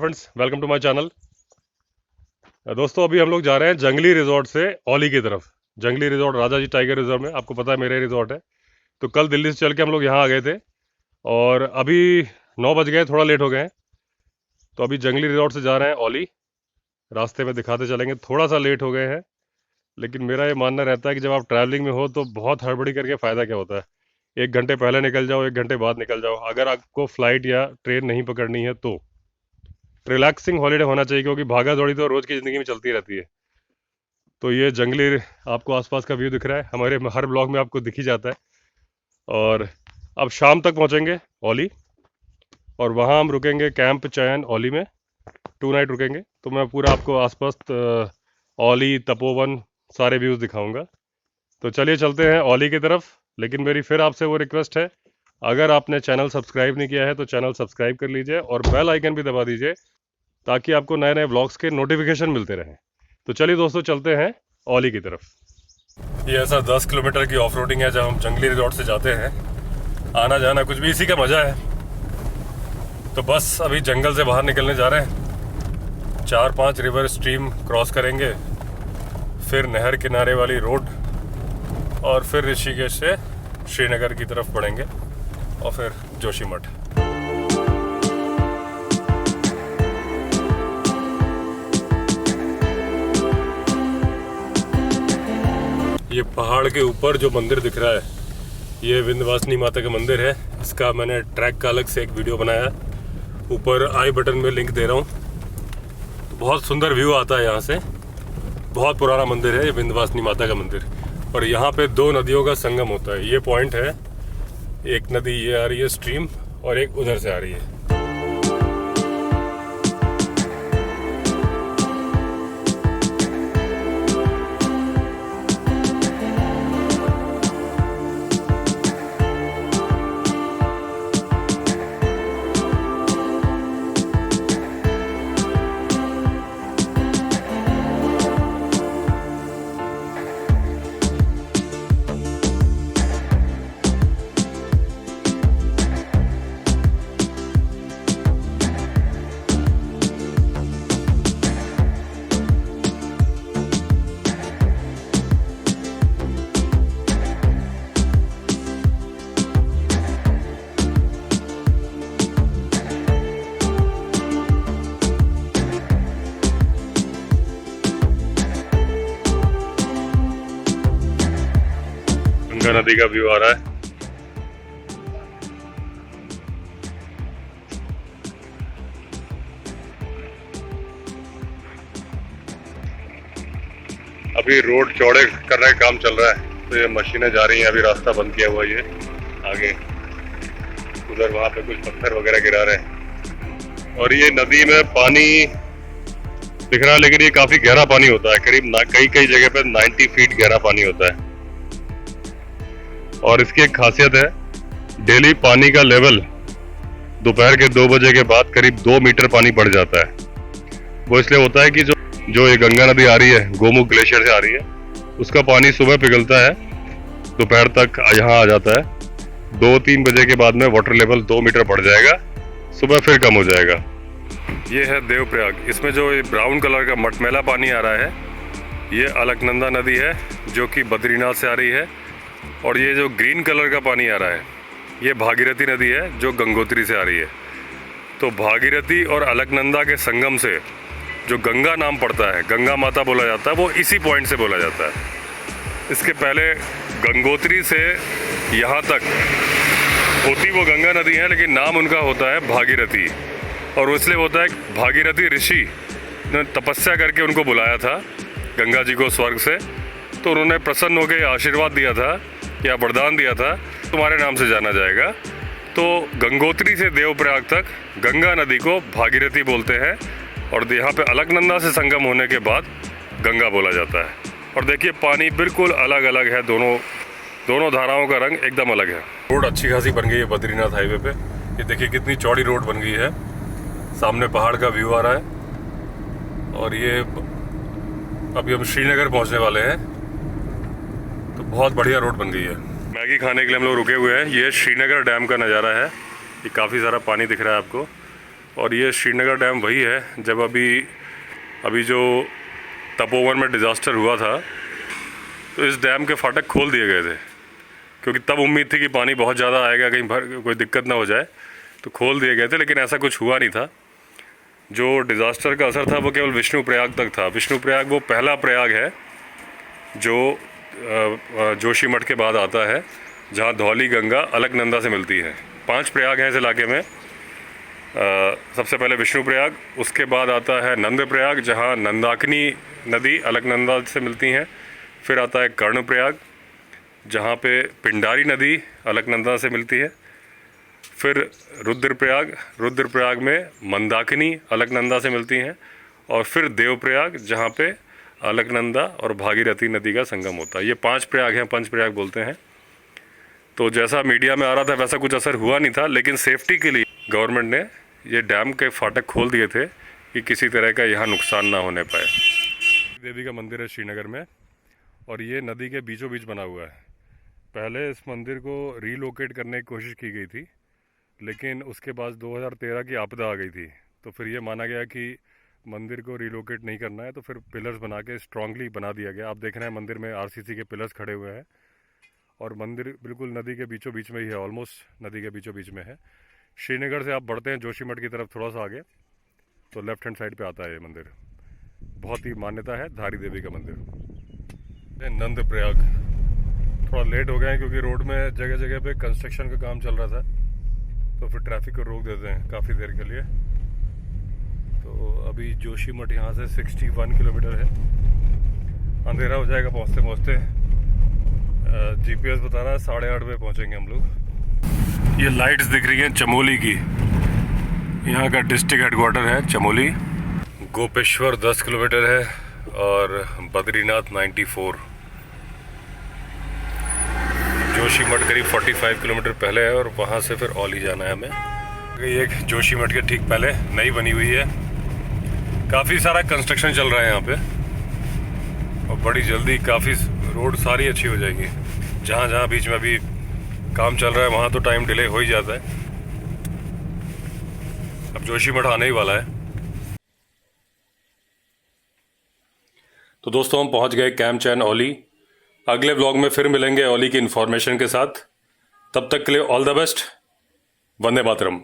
Friends, welcome to my channel. दोस्तों, अभी हम लोग जा रहे हैं जंगली रिजॉर्ट से औली की तरफ। जंगली रिजॉर्ट राजा जी टाइगर रिजर्व में, आपको पता है मेरा रिजॉर्ट है। तो कल दिल्ली से चल के हम लोग यहाँ आ गए थे और अभी 9 बज गए, थोड़ा लेट हो गए हैं। तो अभी जंगली रिजॉर्ट से जा रहे हैं औली। रास्ते में दिखाते चलेंगे, थोड़ा सा लेट हो गए हैं, लेकिन मेरा ये मानना रहता है कि जब आप ट्रैवलिंग में हो तो बहुत हड़बड़ी करके फ़ायदा क्या होता है। 1 घंटे पहले निकल जाओ, 1 घंटे बाद निकल जाओ। अगर आपको फ़्लाइट या ट्रेन नहीं पकड़नी है तो रिलैक्सिंग हॉलीडे होना चाहिए, क्योंकि भागा दौड़ी तो रोज़ की ज़िंदगी में चलती रहती है। तो ये जंगली आपको आसपास का व्यू दिख रहा है, हमारे हर ब्लॉग में आपको दिख ही जाता है। और अब शाम तक पहुंचेंगे औली, और वहाँ हम रुकेंगे कैंप चयन औली में। 2 नाइट रुकेंगे। तो मैं पूरा आपको आसपास औली, तपोवन, सारे व्यूज़ दिखाऊंगा। तो चलिए चलते हैं औली की तरफ। लेकिन मेरी फिर आपसे वो रिक्वेस्ट है, अगर आपने चैनल सब्सक्राइब नहीं किया है तो चैनल सब्सक्राइब कर लीजिए और बेल आइकन भी दबा दीजिए, ताकि आपको नए नए ब्लॉग्स के नोटिफिकेशन मिलते रहें। तो चलिए दोस्तों, चलते हैं औली की तरफ। ये ऐसा 10 किलोमीटर की ऑफ रोडिंग है जब हम जंगली रिजॉर्ट से जाते हैं। आना जाना कुछ भी इसी का मज़ा है। तो बस अभी जंगल से बाहर निकलने जा रहे हैं। 4-5 रिवर स्ट्रीम क्रॉस करेंगे, फिर नहर किनारे वाली रोड, और फिर ऋषिकेश से श्रीनगर की तरफ बढ़ेंगे और फिर जोशीमठ। ये पहाड़ के ऊपर जो मंदिर दिख रहा है, ये विंध्यवासिनी माता का मंदिर है। इसका मैंने ट्रैक का अलग से एक वीडियो बनाया है, ऊपर आई बटन में लिंक दे रहा हूँ। तो बहुत सुंदर व्यू आता है यहाँ से। बहुत पुराना मंदिर है ये विंध्यवासिनी माता का मंदिर, और यहाँ पे 2 नदियों का संगम होता है। ये पॉइंट है, एक नदी ये आ रही है स्ट्रीम, और एक उधर से आ रही है। गंगा नदी का व्यू आ रहा है। अभी रोड चौड़े करने का काम चल रहा है, तो ये मशीनें जा रही हैं। अभी रास्ता बंद किया हुआ है ये आगे, उधर वहां पे कुछ पत्थर वगैरह गिरा रहे हैं। और ये नदी में पानी दिख रहा है, लेकिन ये काफी गहरा पानी होता है। करीब कई जगह पे 90 फीट गहरा पानी होता है। और इसकी एक खासियत है, डेली पानी का लेवल दोपहर के 2 बजे के बाद करीब 2 मीटर पानी बढ़ जाता है। वो इसलिए होता है कि जो ये गंगा नदी आ रही है, गोमुख ग्लेशियर से आ रही है, उसका पानी सुबह पिघलता है, दोपहर तक यहाँ आ जाता है। 2-3 बजे के बाद में वाटर लेवल 2 मीटर बढ़ जाएगा, सुबह फिर कम हो जाएगा। ये है देवप्रयाग। इसमें जो ये ब्राउन कलर का मटमैला पानी आ रहा है, ये अलकनंदा नदी है जो कि बद्रीनाथ से आ रही है। और ये जो ग्रीन कलर का पानी आ रहा है, ये भागीरथी नदी है जो गंगोत्री से आ रही है। तो भागीरथी और अलकनंदा के संगम से जो गंगा नाम पड़ता है, गंगा माता बोला जाता है, वो इसी पॉइंट से बोला जाता है। इसके पहले गंगोत्री से यहाँ तक होती वो गंगा नदी है, लेकिन नाम उनका होता है भागीरथी। और इसलिए होता है भागीरथी ऋषि ने तपस्या करके उनको बुलाया था गंगा जी को स्वर्ग से, तो उन्होंने प्रसन्न होकर आशीर्वाद दिया था या वरदान दिया था, तुम्हारे नाम से जाना जाएगा। तो गंगोत्री से देवप्रयाग तक गंगा नदी को भागीरथी बोलते हैं, और यहाँ पे अलकनंदा से संगम होने के बाद गंगा बोला जाता है। और देखिए पानी बिल्कुल अलग अलग है, दोनों धाराओं का रंग एकदम अलग है। रोड अच्छी खासी बन गई है बद्रीनाथ हाईवे पे। ये देखिए कितनी चौड़ी रोड बन गई है, सामने पहाड़ का व्यू आ रहा है। और ये अभी हम श्रीनगर पहुंचने वाले हैं, तो बहुत बढ़िया रोड बन गई है। मैगी खाने के लिए हम लोग रुके हुए हैं। ये श्रीनगर डैम का नज़ारा है, ये काफ़ी सारा पानी दिख रहा है आपको। और ये श्रीनगर डैम वही है जब अभी जो तपोवन में डिज़ास्टर हुआ था तो इस डैम के फाटक खोल दिए गए थे, क्योंकि तब उम्मीद थी कि पानी बहुत ज़्यादा आएगा, कहीं कोई दिक्कत ना हो जाए, तो खोल दिए गए थे। लेकिन ऐसा कुछ हुआ नहीं था। जो डिज़ास्टर का असर था वो केवल विष्णु प्रयाग तक था। विष्णु प्रयाग वो पहला प्रयाग है जो जोशीमठ के बाद आता है, जहाँ धौली गंगा अलकनंदा से मिलती है। 5 प्रयाग हैं इस इलाके में। सबसे पहले विष्णु प्रयाग, उसके बाद आता है नंद प्रयाग जहाँ नंदाकिनी नदी अलकनंदा से मिलती हैं। फिर आता है कर्ण प्रयाग जहाँ पे पिंडारी नदी अलकनंदा से मिलती है। फिर रुद्रप्रयाग में मंदाकिनी अलकनंदा से मिलती हैं। और फिर देवप्रयाग जहाँ पे अलकनंदा और भागीरथी नदी का संगम होता है। ये 5 प्रयाग हैं, पंच प्रयाग बोलते हैं। तो जैसा मीडिया में आ रहा था वैसा कुछ असर हुआ नहीं था, लेकिन सेफ्टी के लिए गवर्नमेंट ने ये डैम के फाटक खोल दिए थे कि किसी तरह का यहाँ नुकसान ना होने पाए। देवी का मंदिर है श्रीनगर में और ये नदी के बीचों बीच बना हुआ है। पहले इस मंदिर को रीलोकेट करने की कोशिश की गई थी, लेकिन उसके बाद 2013 की आपदा आ गई थी। तो फिर ये माना गया कि मंदिर को रिलोकेट नहीं करना है, तो फिर पिलर्स बना के स्ट्रांगली बना दिया गया। आप देख रहे हैं मंदिर में आरसीसी के पिलर्स खड़े हुए हैं और मंदिर बिल्कुल नदी के बीचों बीच में ही है, ऑलमोस्ट नदी के बीचों बीच में है। श्रीनगर से आप बढ़ते हैं जोशीमठ की तरफ थोड़ा सा आगे तो लेफ्ट हैंड साइड पे आता है ये मंदिर। बहुत ही मान्यता है धारी देवी का मंदिर। नंद प्रयाग थोड़ा लेट हो गए हैं क्योंकि रोड में जगह जगह पे कंस्ट्रक्शन का काम चल रहा था, तो फिर ट्रैफिक को रोक देते हैं काफ़ी देर के लिए। तो अभी जोशीमठ यहाँ से 61 किलोमीटर है। अंधेरा हो जाएगा पहुँचते पहुँचते। जीपीएस बता रहा है 8:30 बजे पहुँचेंगे हम लोग। ये लाइट्स दिख रही हैं चमोली की, यहाँ का डिस्ट्रिक्ट हेडक्वार्टर है चमोली। गोपेश्वर 10 किलोमीटर है और बद्रीनाथ 94। जोशीमठ करीब 45 किलोमीटर पहले है और वहाँ से फिर औली जाना है हमें। ये जोशीमठ के ठीक पहले नई बनी हुई है, काफ़ी सारा कंस्ट्रक्शन चल रहा है यहाँ पे और बड़ी जल्दी काफ़ी रोड सारी अच्छी हो जाएगी। जहाँ जहाँ बीच में अभी काम चल रहा है वहाँ तो टाइम डिले हो ही जाता है। अब जोशीमठ आने ही वाला है। तो दोस्तों हम पहुँच गए कैंप चैन औली। अगले व्लॉग में फिर मिलेंगे औली की इन्फॉर्मेशन के साथ। तब तक के लिए all the best. Vande Mataram.